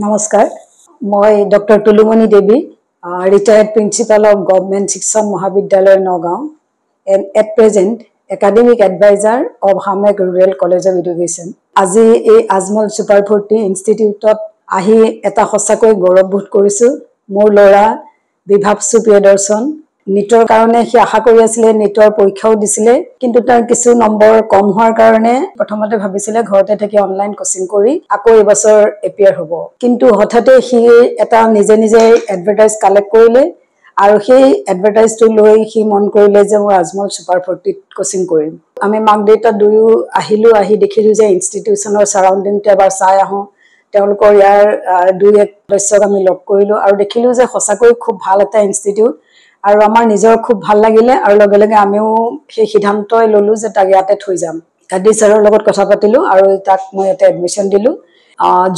নমস্কাৰ মই doctor Tulumoni Devi retired principal of government শিক্ষণ মহাবিদ্যালয় Nagaon and at present academic advisor of Hamek Rural College of Education আজি এই আজমল সুপাৰ 40 ইনষ্টিটিউটত আহি এটা সঁচাকৈ গৌৰৱবোধ কৰিছো মোৰ ল'ৰা বিভাৱসু প্ৰিয়দৰ্শন নিটৰ কাৰণে সি আশা কৰি আছিল নিটৰ পৰীক্ষাও দিছিলে কিন্তু তাৰ কিছু নম্বৰ কম হোৱাৰ কাৰণে প্ৰথমতে ভাবিছিলে ঘৰতে থাকি অনলাইন কোচিং কৰি আকৌ এই বছৰ এপিয়াৰ হ'ব কিন্তু হঠাতে সি এটা নিজে নিজে এডভাৰটাইজ কালেক্ট কৰিলে আৰু সেই এডভাৰটাইজটো লৈ সি মন কৰিলে যে মই আজমল সুপাৰ 40 কোচিং কৰিম আমি মাক দেউতা দুয়ো আহি দেখিলো যে ইনষ্টিটিউচনৰ সাৰাউণ্ডিংটো এবাৰ চাই আহোঁ তেওঁলোকৰ ইয়াৰ দুই এক সদস্যক আমি লগ কৰিলো আৰু দেখিলো যে সঁচাকৈ খুব ভাল এটা ইনষ্টিটিউট আৰু আমাৰ নিজৰ খুব ভাল লাগিলে আৰু লগে লগে আমিও সেই সিদ্ধান্তই ললো যে তাক ইয়াতে থৈ যাম কাদি ছাৰৰ লগত কথা পাতিলো আৰু তাক মই ইয়াতে এডমিশ্যন দিলো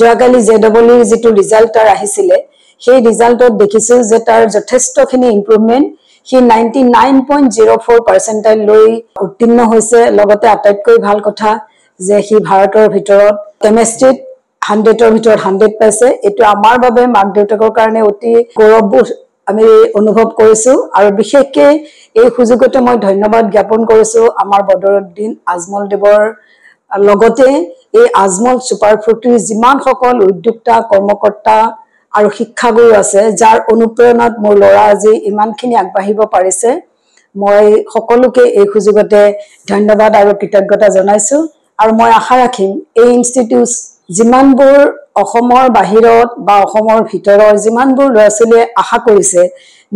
যোৱাকালি জেডব্লিউ যেটো ৰিজাল্ট তাৰ আহিছিলে সেই ৰিজাল্টত দেখিছো যে তাৰ যথেষ্টখিনি ইমপ্ৰুভমেন্ট হি 99.04% লৈ উত্তীৰ্ণ হৈছে লগতে আটাইতকৈ ভাল কথা যে হি ভাৰতৰ ভিতৰত কেমিষ্ট্ৰিত 100ৰ ভিতৰত 100 পাইছে এটো আমাৰ বাবে মাক দেউতাকৰ কাৰণে অতি গৌৰৱবোধ আমি অনুভৱ কৰিছো আৰু বিশেষকৈ এই সুযোগতে মই ধন্যবাদ জ্ঞাপন কৰিছো আমাৰ বদৰুদ্দিন আজমল দেৱৰ লগতে এই আজমল সুপাৰ 40 যিমান সকল উদ্যোক্তা কৰ্মকৰ্তা আৰু শিক্ষাগুৰু আছে যাৰ অনুপ্ৰেৰণাত মোৰ ল'ৰা আজি ইমানখিনি আগবাঢ়িব পাৰিছে মই সকলোকে এই সুযোগতে ধন্যবাদ আৰু কৃতজ্ঞতা জনাইছো আৰু মই আশা ৰাখিম এই ইনষ্টিটিউট যিমানবোৰ অসমৰ বাহিৰত বা অসমৰ ভিতৰৰ যিমানবোৰ ল'ৰা-ছোৱালীয়ে আশা কৰিছে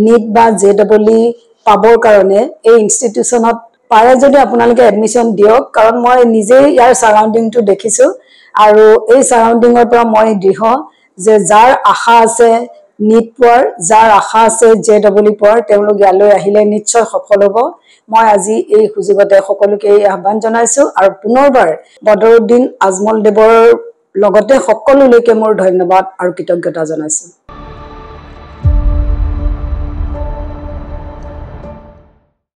নিট বা জেডব্লিউ পাবৰ কাৰণে এই ইনষ্টিটিউচনত পাৰে যদি আপোনালোকে এডমিশ্যন দিয়ক কাৰণ মই নিজে ইয়াৰ সাৰাউণ্ডিংটো দেখিছো আৰু এই সাৰাউণ্ডিংৰ পৰা মই দৃঢ় যে যাৰ আশা আছে নিট পোৱাৰ যাৰ আশা আছে জেডব্লিউ পোৱাৰ তেওঁলোক ইয়ালৈ আহিলে নিশ্চয় সফল হ'ব মই আজি এই সুযোগতে সকলোকে আহ্বান জনাইছো আৰু পুনৰবাৰ বদৰুদ্দিন আজমল দেৱৰ লগতে সকলোলৈকে মোৰ ধন্যবাদ আৰু কৃতজ্ঞতা জনাইছো